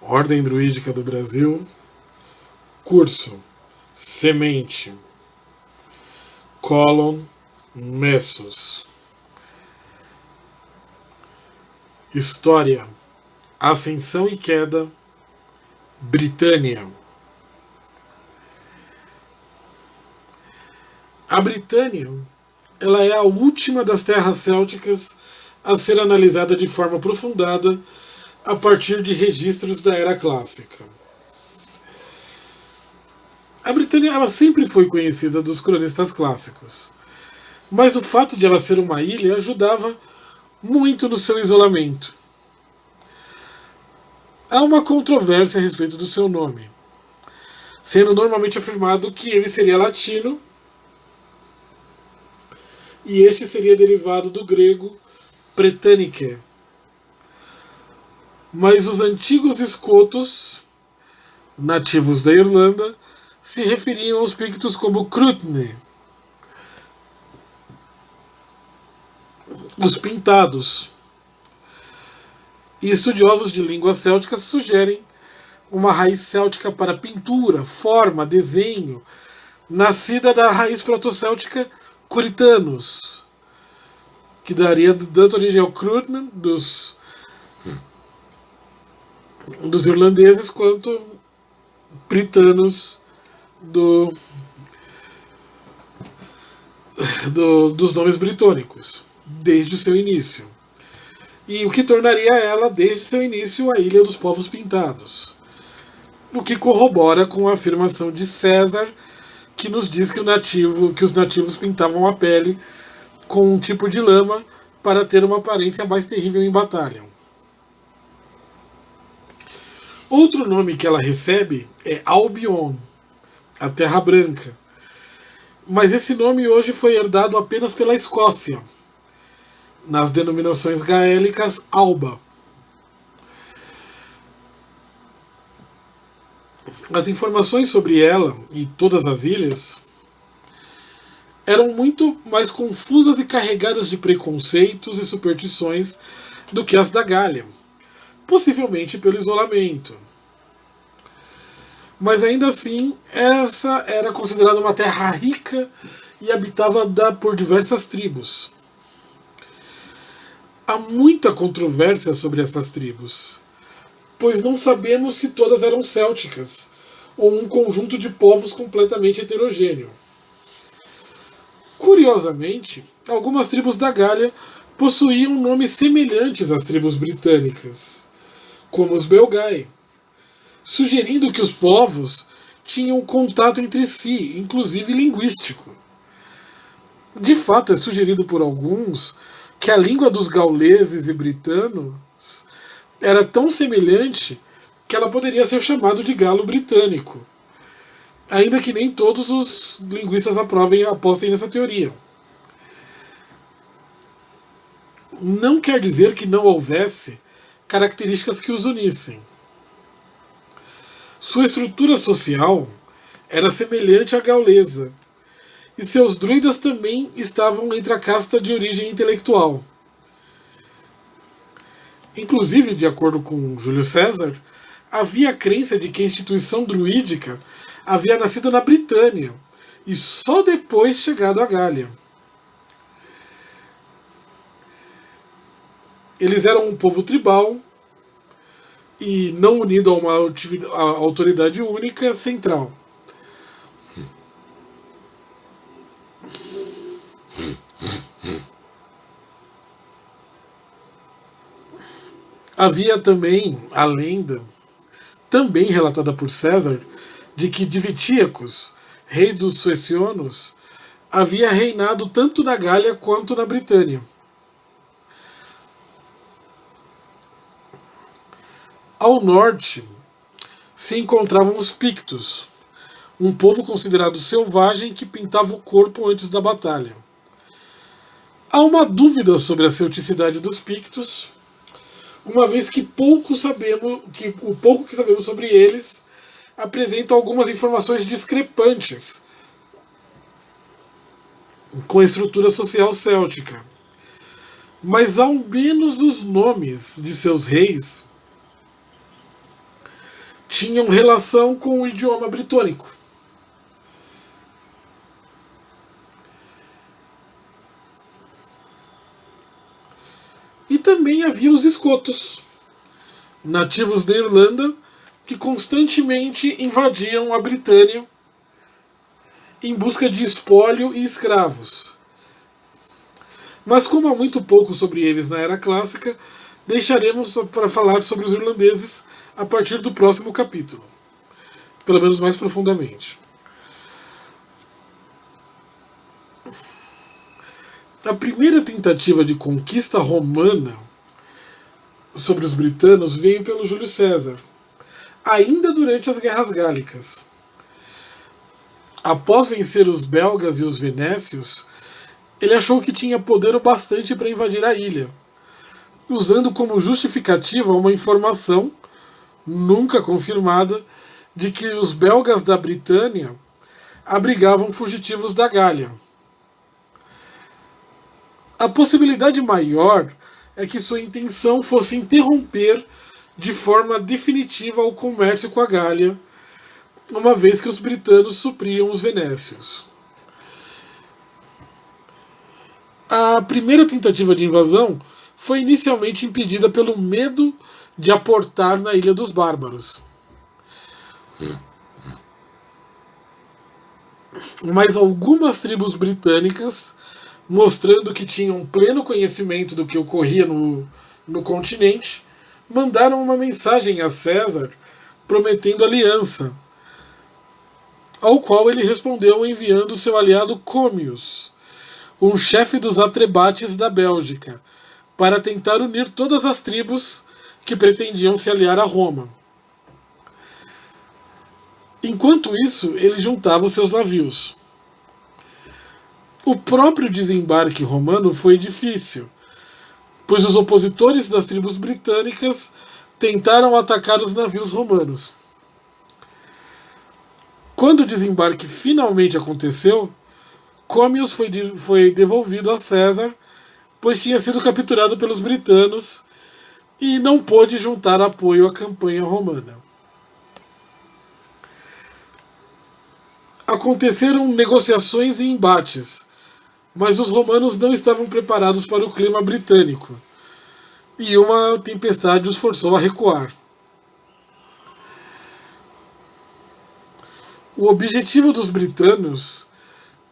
Ordem Druídica do Brasil, curso Semente, Colon, Messos. História, Ascensão e Queda, Britânia. A Britânia, ela é a última das terras célticas a ser analisada de forma aprofundada a partir de registros da Era Clássica. A Britânia ela sempre foi conhecida dos cronistas clássicos, mas o fato de ela ser uma ilha ajudava muito no seu isolamento. Há uma controvérsia a respeito do seu nome, sendo normalmente afirmado que ele seria latino e este seria derivado do grego Bretannicae. Mas os antigos escotos, nativos da Irlanda, se referiam aos pictos como Crutne, os pintados. E estudiosos de línguas célticas sugerem uma raiz céltica para pintura, forma, desenho, nascida da raiz protocéltica Curitanus, que daria tanto origem ao Crutne dos irlandeses quanto britanos dos nomes britânicos, desde o seu início. E o que tornaria ela, desde seu início, a Ilha dos Povos Pintados. O que corrobora com a afirmação de César, que nos diz que os nativos pintavam a pele com um tipo de lama para ter uma aparência mais terrível em batalha. Outro nome que ela recebe é Albion, a Terra Branca. Mas esse nome hoje foi herdado apenas pela Escócia, nas denominações gaélicas Alba. As informações sobre ela e todas as ilhas eram muito mais confusas e carregadas de preconceitos e superstições do que as da Gália, possivelmente pelo isolamento. Mas ainda assim, essa era considerada uma terra rica e habitada por diversas tribos. Há muita controvérsia sobre essas tribos, pois não sabemos se todas eram célticas ou um conjunto de povos completamente heterogêneo. Curiosamente, algumas tribos da Gália possuíam nomes semelhantes às tribos britânicas, como os Belgae, sugerindo que os povos tinham contato entre si, inclusive linguístico. De fato, é sugerido por alguns que a língua dos gauleses e britanos era tão semelhante que ela poderia ser chamada de galo britânico, ainda que nem todos os linguistas apostem nessa teoria. Não quer dizer que não houvesse características que os unissem. Sua estrutura social era semelhante à gaulesa, e seus druidas também estavam entre a casta de origem intelectual. Inclusive, de acordo com Júlio César, havia a crença de que a instituição druídica havia nascido na Britânia e só depois chegado à Gália. Eles eram um povo tribal e não unido a uma autoridade única central. Havia também a lenda, também relatada por César, de que Divitíacos, rei dos Suessionos, havia reinado tanto na Gália quanto na Britânia. Ao norte se encontravam os Pictos, um povo considerado selvagem que pintava o corpo antes da batalha. Há uma dúvida sobre a celticidade dos Pictos, uma vez que o pouco que sabemos sobre eles apresenta algumas informações discrepantes com a estrutura social céltica. Mas ao menos os nomes de seus reis tinham relação com o idioma britânico. E também havia os escotos, nativos da Irlanda, que constantemente invadiam a Britânia em busca de espólio e escravos. Mas como há muito pouco sobre eles na Era Clássica, deixaremos para falar sobre os irlandeses a partir do próximo capítulo, pelo menos mais profundamente. A primeira tentativa de conquista romana sobre os britanos veio pelo Júlio César, ainda durante as Guerras Gálicas. Após vencer os belgas e os venécios, ele achou que tinha poder o bastante para invadir a ilha, usando como justificativa uma informação, nunca confirmada, de que os belgas da Britânia abrigavam fugitivos da Gália. A possibilidade maior é que sua intenção fosse interromper de forma definitiva o comércio com a Gália, uma vez que os britanos supriam os venécios. A primeira tentativa de invasão foi inicialmente impedida pelo medo de aportar na Ilha dos Bárbaros. Mas algumas tribos britânicas, mostrando que tinham pleno conhecimento do que ocorria no continente, mandaram uma mensagem a César prometendo aliança, ao qual ele respondeu enviando seu aliado Commius, um chefe dos atrebates da Bélgica, para tentar unir todas as tribos que pretendiam se aliar a Roma. Enquanto isso, ele juntava os seus navios. O próprio desembarque romano foi difícil, pois os opositores das tribos britânicas tentaram atacar os navios romanos. Quando o desembarque finalmente aconteceu, Commius foi devolvido a César, pois tinha sido capturado pelos britanos e não pôde juntar apoio à campanha romana. Aconteceram negociações e embates, mas os romanos não estavam preparados para o clima britânico, e uma tempestade os forçou a recuar. O objetivo dos britanos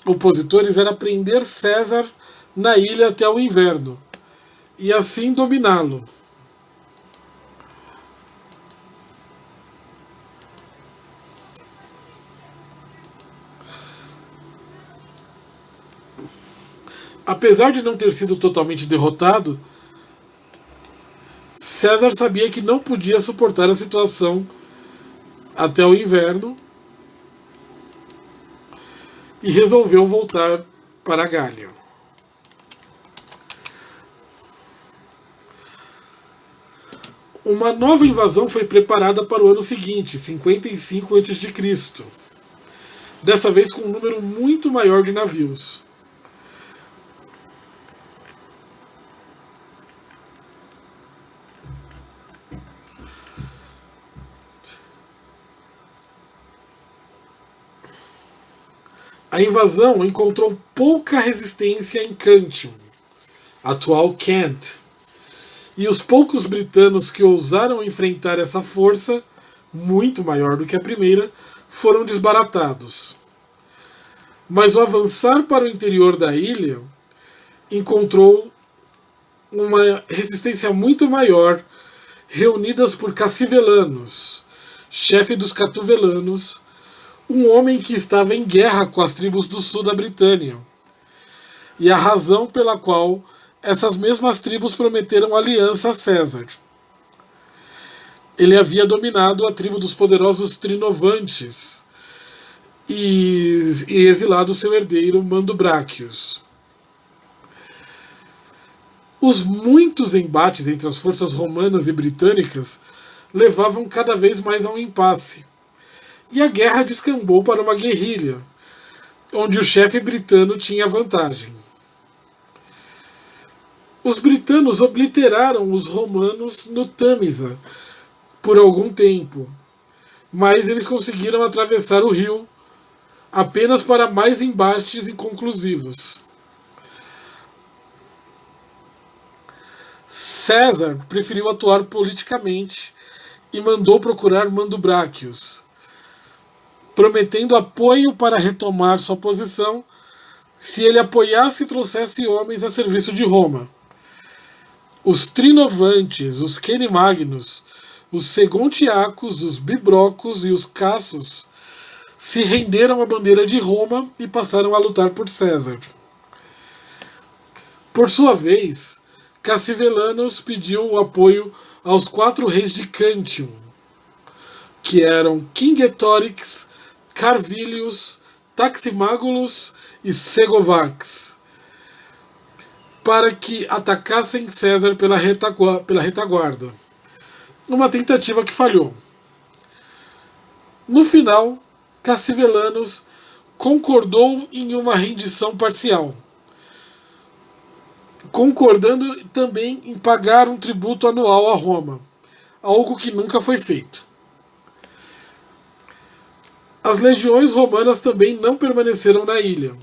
opositores era prender César na ilha até o inverno, e assim dominá-lo. Apesar de não ter sido totalmente derrotado, César sabia que não podia suportar a situação até o inverno e resolveu voltar para a Gália. Uma nova invasão foi preparada para o ano seguinte, 55 a.C., dessa vez com um número muito maior de navios. A invasão encontrou pouca resistência em Cantium, atual Kent, e os poucos britanos que ousaram enfrentar essa força, muito maior do que a primeira, foram desbaratados. Mas o avançar para o interior da ilha encontrou uma resistência muito maior, reunidas por Cassivelanos, chefe dos Catuvelanos, um homem que estava em guerra com as tribos do sul da Britânia, e a razão pela qual essas mesmas tribos prometeram aliança a César. Ele havia dominado a tribo dos poderosos Trinovantes e exilado seu herdeiro Mandubracius. Os muitos embates entre as forças romanas e britânicas levavam cada vez mais a um impasse, e a guerra descambou para uma guerrilha, onde o chefe britano tinha vantagem. Os britanos obliteraram os romanos no Tâmisa por algum tempo, mas eles conseguiram atravessar o rio apenas para mais embates inconclusivos. César preferiu atuar politicamente e mandou procurar Mandobráquios, prometendo apoio para retomar sua posição se ele apoiasse e trouxesse homens a serviço de Roma. Os Trinovantes, os Quenimagnos, os Segontiacos, os Bibrocos e os Cassos se renderam à bandeira de Roma e passaram a lutar por César. Por sua vez, Cassivelanos pediu o apoio aos 4 reis de Cantium, que eram Kingetorix, Carvilius, Taximágolos e Segovax, para que atacassem César pela retaguarda. Uma tentativa que falhou. No final, Cassivelanos concordou em uma rendição parcial, concordando também em pagar um tributo anual a Roma, algo que nunca foi feito. As legiões romanas também não permaneceram na ilha,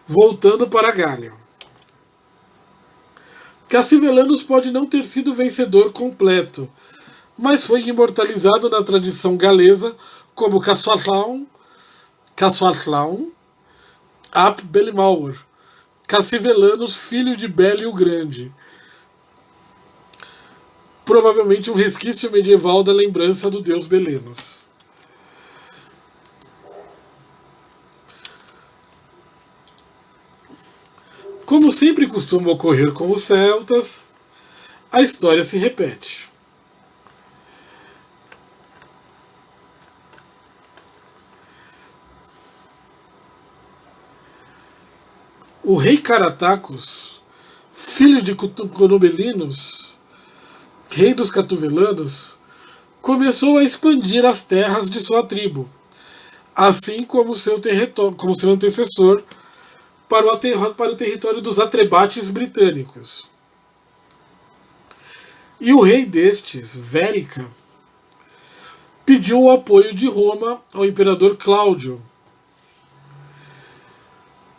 voltando para a Gália. Cassivelanos pode não ter sido vencedor completo, mas foi imortalizado na tradição galesa como Cassuarlaun ap Belimaur, Cassivelanos, filho de Bélio o Grande. Provavelmente um resquício medieval da lembrança do deus Belenos. Como sempre costuma ocorrer com os celtas, a história se repete. O rei Caratacus, filho de Conobelinos, rei dos Catuvelanos, começou a expandir as terras de sua tribo, assim como seu antecessor, para o território dos Atrebates britânicos. E o rei destes, Vérica, pediu o apoio de Roma ao imperador Cláudio.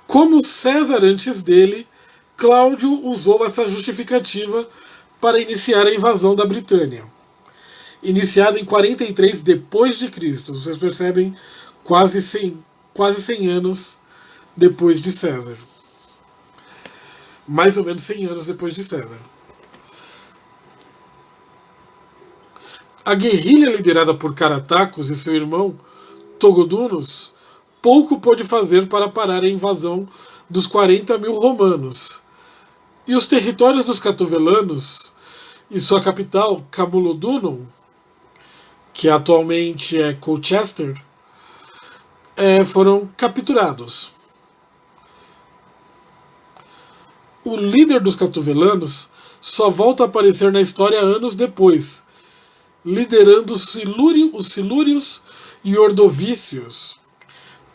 Como César antes dele, Cláudio usou essa justificativa para iniciar a invasão da Britânia, iniciada em 43 depois de Cristo. Vocês percebem, quase 100 anos depois de César. Mais ou menos 100 anos depois de César. A guerrilha liderada por Caratacus e seu irmão Togodunos pouco pôde fazer para parar a invasão dos 40 mil romanos. E os territórios dos Catuvelanos e sua capital, Camulodunum, que atualmente é Colchester, foram capturados. O líder dos Catuvelanos só volta a aparecer na história anos depois, liderando os Silúrios e Ordovícios,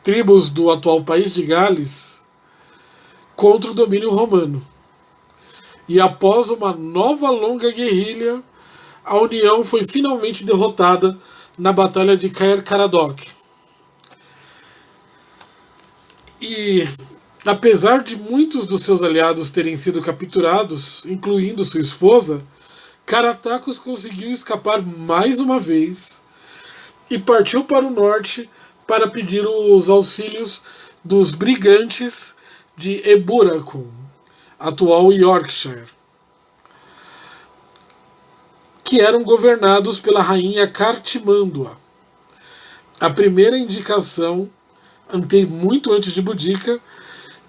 tribos do atual país de Gales, contra o domínio romano. E após uma nova longa guerrilha, a União foi finalmente derrotada na Batalha de Caer Caradoc. E apesar de muitos dos seus aliados terem sido capturados, incluindo sua esposa, Caratacus conseguiu escapar mais uma vez e partiu para o norte para pedir os auxílios dos brigantes de Eburacum, atual Yorkshire, que eram governados pela rainha Cartimândua. A primeira indicação, muito antes de Boudica,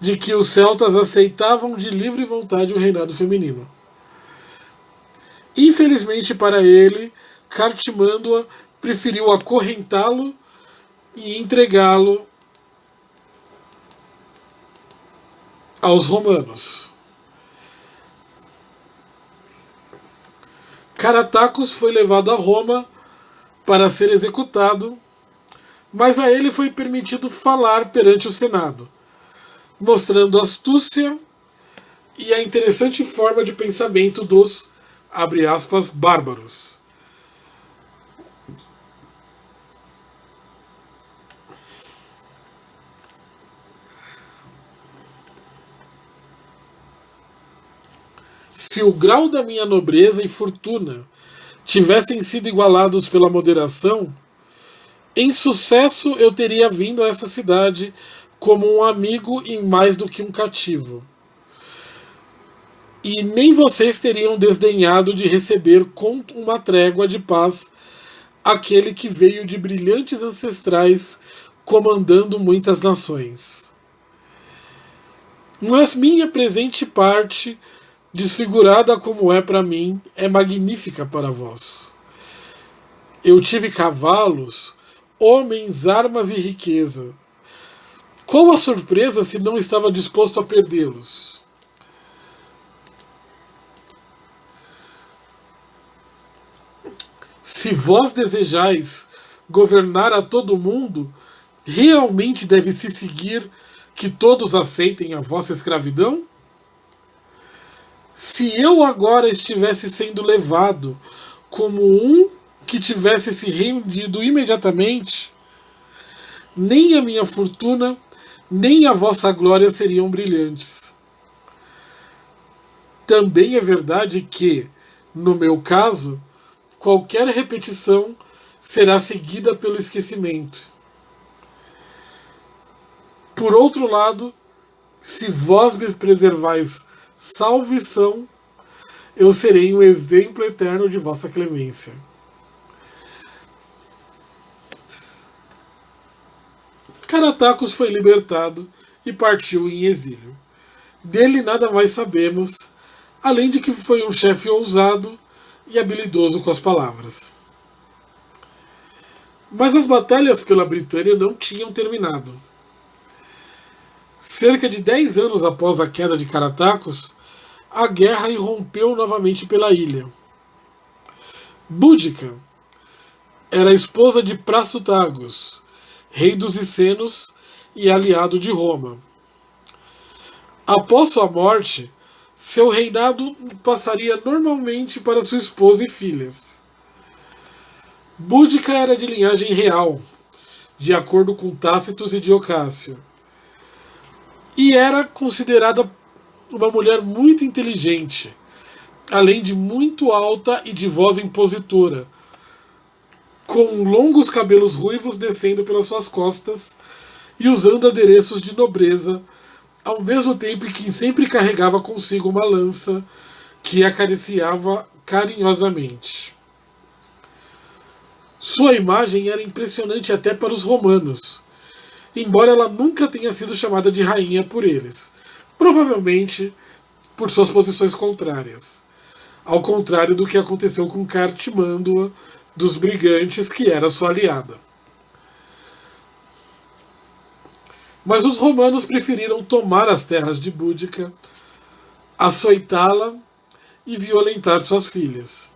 de que os celtas aceitavam de livre vontade o reinado feminino. Infelizmente para ele, Cartimândua preferiu acorrentá-lo e entregá-lo aos romanos. Caratacus foi levado a Roma para ser executado, mas a ele foi permitido falar perante o Senado, mostrando astúcia e a interessante forma de pensamento dos, abre aspas, bárbaros. Se o grau da minha nobreza e fortuna tivessem sido igualados pela moderação, em sucesso eu teria vindo a essa cidade como um amigo e mais do que um cativo. E nem vocês teriam desdenhado de receber com uma trégua de paz aquele que veio de brilhantes ancestrais comandando muitas nações. Mas minha presente parte, desfigurada como é para mim, é magnífica para vós. Eu tive cavalos, homens, armas e riqueza. Qual a surpresa se não estava disposto a perdê-los? Se vós desejais governar a todo mundo, realmente deve-se seguir que todos aceitem a vossa escravidão? Se eu agora estivesse sendo levado como um que tivesse se rendido imediatamente, nem a minha fortuna, nem a vossa glória seriam brilhantes. Também é verdade que, no meu caso, qualquer repetição será seguida pelo esquecimento. Por outro lado, se vós me preservais salvação, eu serei um exemplo eterno de vossa clemência. Caratacus foi libertado e partiu em exílio. Dele nada mais sabemos, além de que foi um chefe ousado e habilidoso com as palavras. Mas as batalhas pela Britânia não tinham terminado. Cerca de 10 anos após a queda de Caratacus, a guerra irrompeu novamente pela ilha. Búdica era esposa de Prasutagus, rei dos Essenos e aliado de Roma. Após sua morte, seu reinado passaria normalmente para sua esposa e filhas. Búdica era de linhagem real, de acordo com Tácitos e Diocácio, e era considerada uma mulher muito inteligente, além de muito alta e de voz impositora, com longos cabelos ruivos descendo pelas suas costas e usando adereços de nobreza, ao mesmo tempo que sempre carregava consigo uma lança que acariciava carinhosamente. Sua imagem era impressionante até para os romanos, embora ela nunca tenha sido chamada de rainha por eles, provavelmente por suas posições contrárias, ao contrário do que aconteceu com Cartimândua dos Brigantes, que era sua aliada. Mas os romanos preferiram tomar as terras de Búdica, açoitá-la e violentar suas filhas.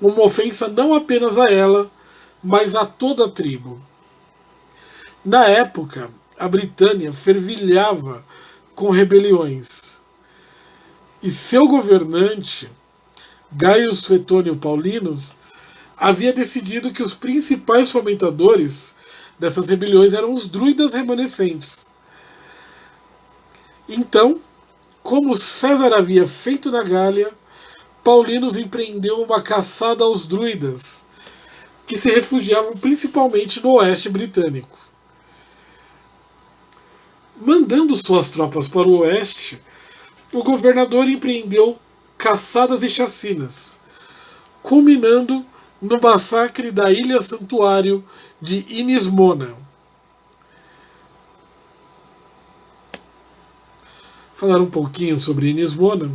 Uma ofensa não apenas a ela, mas a toda a tribo. Na época, a Britânia fervilhava com rebeliões, e seu governante, Gaius Suetônio Paulinus, havia decidido que os principais fomentadores dessas rebeliões eram os druidas remanescentes. Então, como César havia feito na Gália, Paulinus empreendeu uma caçada aos druidas, que se refugiavam principalmente no oeste britânico. Mandando suas tropas para o oeste, o governador empreendeu caçadas e chacinas, culminando no massacre da ilha santuário de Inismona. Falar um pouquinho sobre Inismona.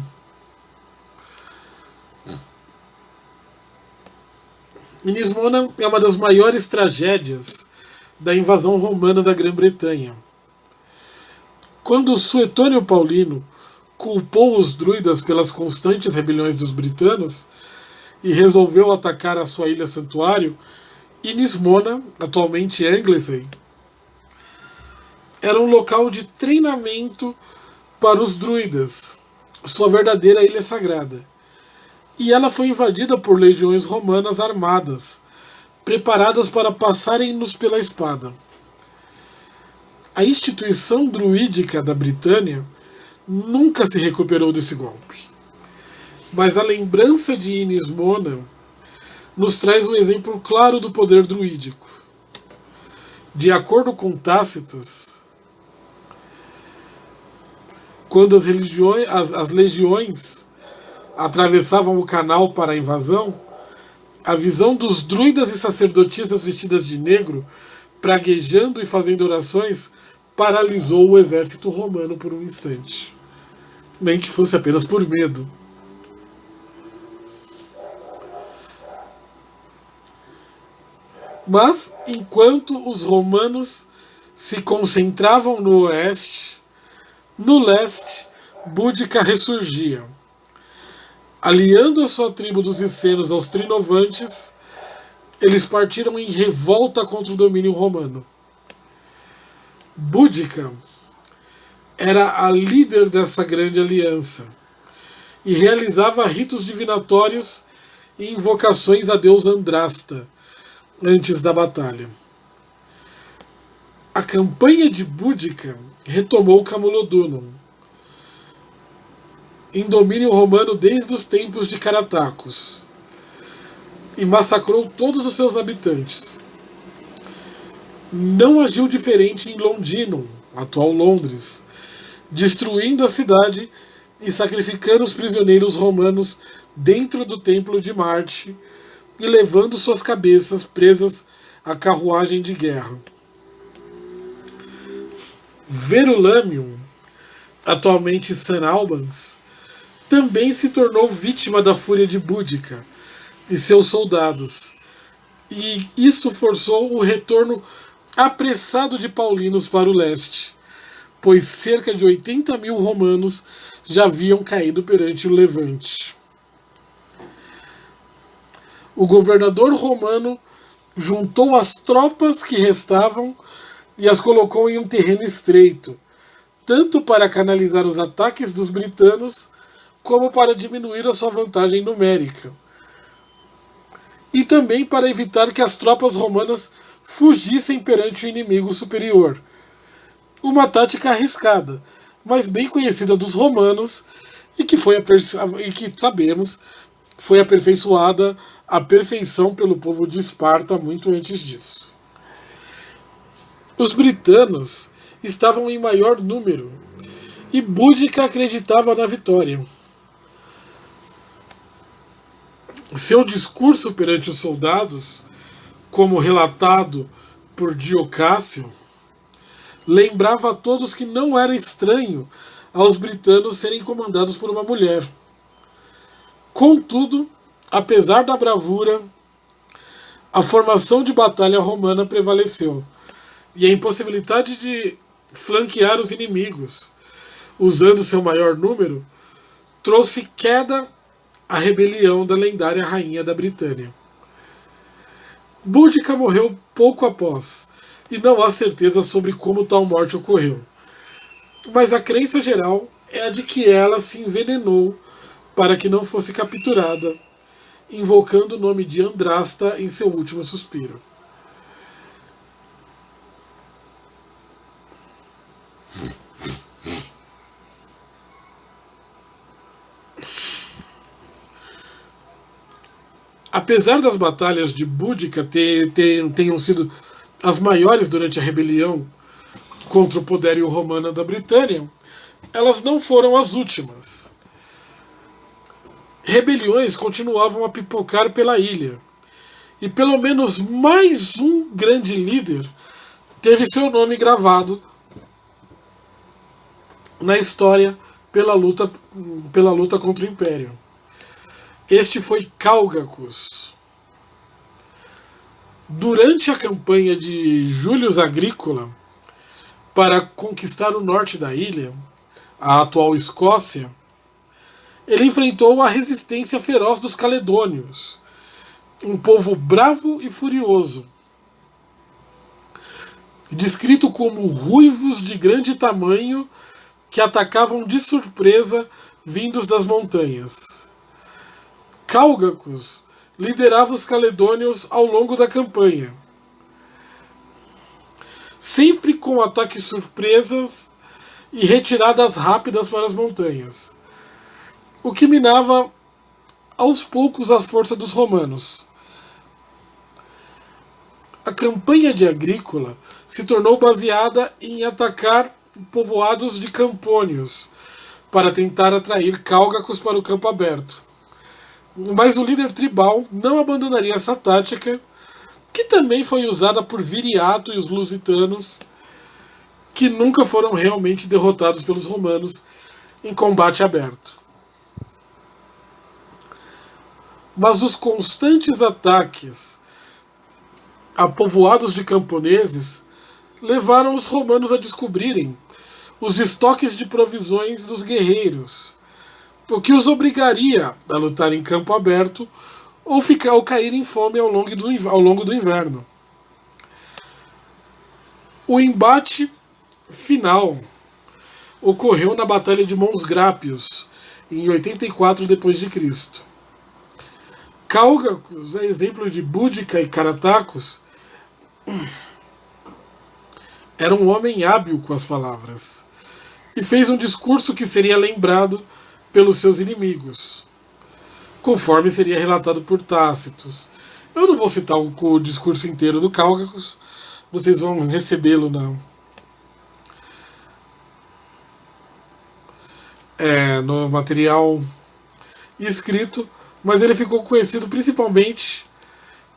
Inismona é uma das maiores tragédias da invasão romana da Grã-Bretanha. Quando Suetônio Paulino culpou os druidas pelas constantes rebeliões dos britanos e resolveu atacar a sua ilha santuário, Inismona, atualmente Anglesey, era um local de treinamento para os druidas, sua verdadeira ilha sagrada. E ela foi invadida por legiões romanas armadas, preparadas para passarem-nos pela espada. A instituição druídica da Britânia nunca se recuperou desse golpe. Mas a lembrança de Inis Mona nos traz um exemplo claro do poder druídico. De acordo com Tácitos, quando as legiões atravessavam o canal para a invasão, a visão dos druidas e sacerdotisas vestidas de negro, praguejando e fazendo orações, paralisou o exército romano por um instante. Nem que fosse apenas por medo. Mas, enquanto os romanos se concentravam no oeste, no leste, Búdica ressurgia. Aliando a sua tribo dos essenos aos trinovantes, eles partiram em revolta contra o domínio romano. Búdica era a líder dessa grande aliança e realizava ritos divinatórios e invocações a deus Andrasta antes da batalha. A campanha de Búdica retomou Camulodunum, em domínio romano desde os tempos de Caratacus, e massacrou todos os seus habitantes. Não agiu diferente em Londinum, atual Londres, destruindo a cidade e sacrificando os prisioneiros romanos dentro do templo de Marte e levando suas cabeças presas à carruagem de guerra. Verulamium, atualmente St. Albans, também se tornou vítima da fúria de Búdica e seus soldados, e isso forçou o retorno apressado de paulinos para o leste, pois cerca de 80.000 romanos já haviam caído perante o Levante. O governador romano juntou as tropas que restavam e as colocou em um terreno estreito, tanto para canalizar os ataques dos britanos, como para diminuir a sua vantagem numérica. E também para evitar que as tropas romanas fugissem perante o inimigo superior. Uma tática arriscada, mas bem conhecida dos romanos e que sabemos foi aperfeiçoada à perfeição pelo povo de Esparta muito antes disso. Os britanos estavam em maior número e Búdica acreditava na vitória. Seu discurso perante os soldados, como relatado por Diocácio, lembrava a todos que não era estranho aos britanos serem comandados por uma mulher. Contudo, apesar da bravura, a formação de batalha romana prevaleceu, e a impossibilidade de flanquear os inimigos, usando seu maior número, trouxe queda à rebelião da lendária rainha da Britânia. Búdica morreu pouco após, e não há certeza sobre como tal morte ocorreu. Mas a crença geral é a de que ela se envenenou para que não fosse capturada, invocando o nome de Andrasta em seu último suspiro. Apesar das batalhas de Búdica tenham sido as maiores durante a rebelião contra o poderio romano da Britânia, elas não foram as últimas. Rebeliões continuavam a pipocar pela ilha, e pelo menos mais um grande líder teve seu nome gravado na história pela luta contra o Império. Este foi Cálgacus. Durante a campanha de Július Agrícola para conquistar o norte da ilha, a atual Escócia, ele enfrentou a resistência feroz dos caledônios, um povo bravo e furioso, descrito como ruivos de grande tamanho que atacavam de surpresa vindos das montanhas. Cálgacus liderava os caledônios ao longo da campanha, sempre com ataques surpresas e retiradas rápidas para as montanhas, o que minava aos poucos a força dos romanos. A campanha de Agrícola se tornou baseada em atacar povoados de campônios para tentar atrair cálgacos para o campo aberto. Mas o líder tribal não abandonaria essa tática, que também foi usada por Viriato e os lusitanos, que nunca foram realmente derrotados pelos romanos em combate aberto. Mas os constantes ataques a povoados de camponeses levaram os romanos a descobrirem os estoques de provisões dos guerreiros, o que os obrigaria a lutar em campo aberto ou cair em fome ao longo do inverno. O embate final ocorreu na Batalha de Mons Grápios, em 84 d.C. Cálgacos, a exemplo de Búdica e Caratacus, era um homem hábil com as palavras e fez um discurso que seria lembrado pelos seus inimigos, conforme seria relatado por Tácitos. Eu não vou citar o discurso inteiro do Cálgacos, vocês vão recebê-lo no material escrito, mas ele ficou conhecido principalmente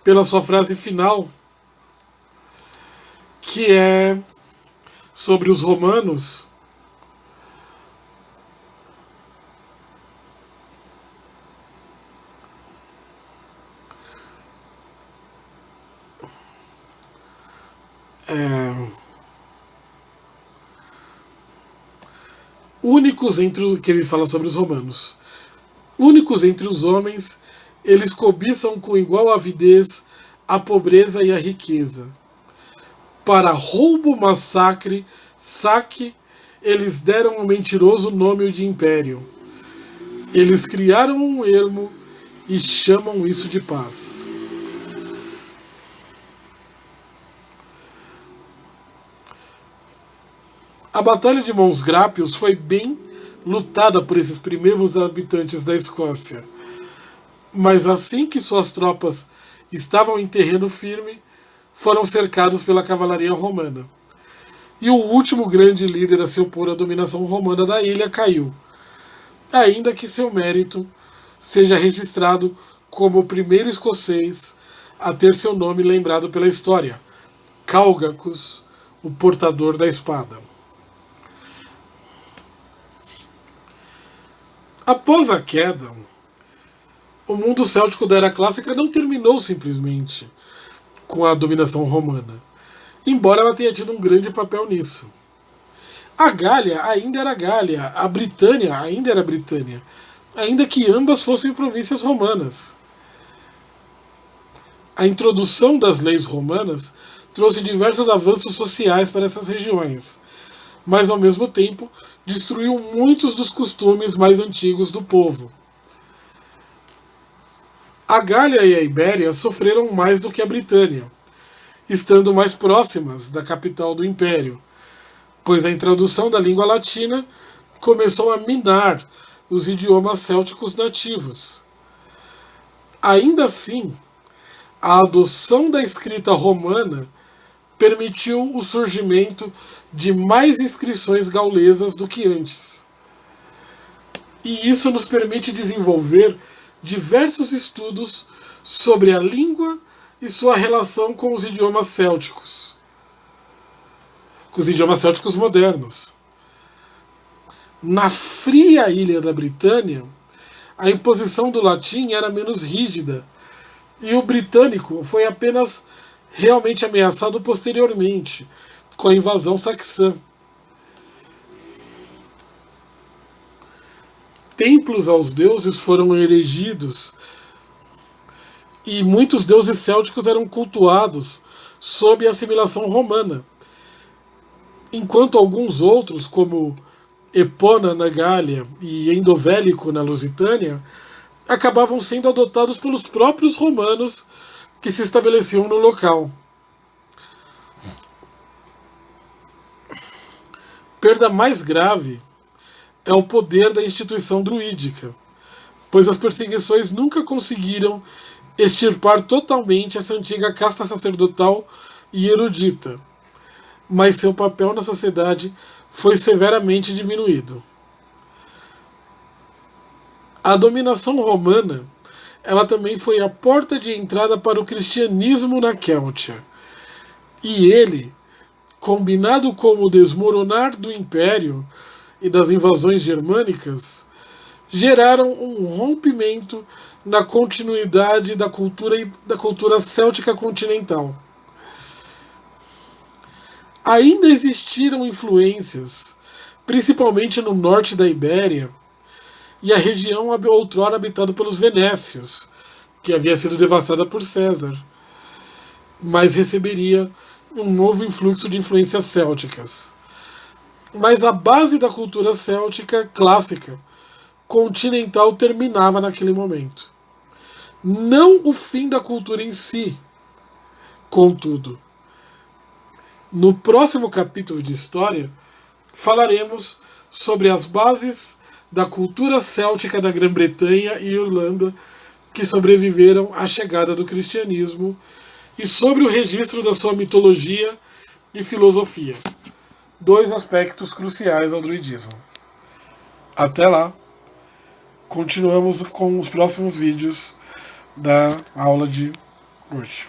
pela sua frase final, que é sobre os romanos. Únicos que ele fala sobre os romanos. Únicos entre os homens, eles cobiçam com igual avidez a pobreza e a riqueza. Para roubo, massacre, saque, eles deram um mentiroso nome de império. Eles criaram um ermo e chamam isso de paz. A Batalha de Mons Grápios foi bem lutada por esses primeiros habitantes da Escócia. Mas assim que suas tropas estavam em terreno firme, foram cercados pela cavalaria romana. E o último grande líder a se opor à dominação romana da ilha caiu, ainda que seu mérito seja registrado como o primeiro escocês a ter seu nome lembrado pela história: Cálgacus, o portador da espada. Após a queda, o mundo céltico da Era Clássica não terminou simplesmente com a dominação romana, embora ela tenha tido um grande papel nisso. A Gália ainda era Gália, a Britânia ainda era Britânia, ainda que ambas fossem províncias romanas. A introdução das leis romanas trouxe diversos avanços sociais para essas regiões, mas ao mesmo tempo destruiu muitos dos costumes mais antigos do povo. A Gália e a Ibéria sofreram mais do que a Britânia, estando mais próximas da capital do Império, pois a introdução da língua latina começou a minar os idiomas célticos nativos. Ainda assim, a adoção da escrita romana permitiu o surgimento de mais inscrições gaulesas do que antes. E isso nos permite desenvolver diversos estudos sobre a língua e sua relação com os idiomas célticos, com os idiomas célticos modernos. Na fria ilha da Britânia, a imposição do latim era menos rígida, e o britânico foi apenas realmente ameaçado posteriormente, com a invasão saxã. Templos aos deuses foram erigidos e muitos deuses célticos eram cultuados sob a assimilação romana, enquanto alguns outros, como Epona na Gália e Endovélico na Lusitânia, acabavam sendo adotados pelos próprios romanos que se estabeleciam no local. Perda mais grave é o poder da instituição druídica, pois as perseguições nunca conseguiram extirpar totalmente essa antiga casta sacerdotal e erudita, mas seu papel na sociedade foi severamente diminuído. A dominação romana, ela também foi a porta de entrada para o cristianismo na Quéltia, e ele, combinado com o desmoronar do Império e das invasões germânicas, geraram um rompimento na continuidade da cultura céltica continental. Ainda existiram influências, principalmente no norte da Ibéria e a região outrora habitada pelos venécios, que havia sido devastada por César, mas receberia um novo influxo de influências célticas. Mas a base da cultura céltica clássica continental terminava naquele momento. Não o fim da cultura em si, contudo. No próximo capítulo de história, falaremos sobre as bases da cultura céltica da Grã-Bretanha e Irlanda que sobreviveram à chegada do cristianismo e sobre o registro da sua mitologia e filosofia. 2 aspectos cruciais ao druidismo. Até lá! Continuamos com os próximos vídeos da aula de hoje.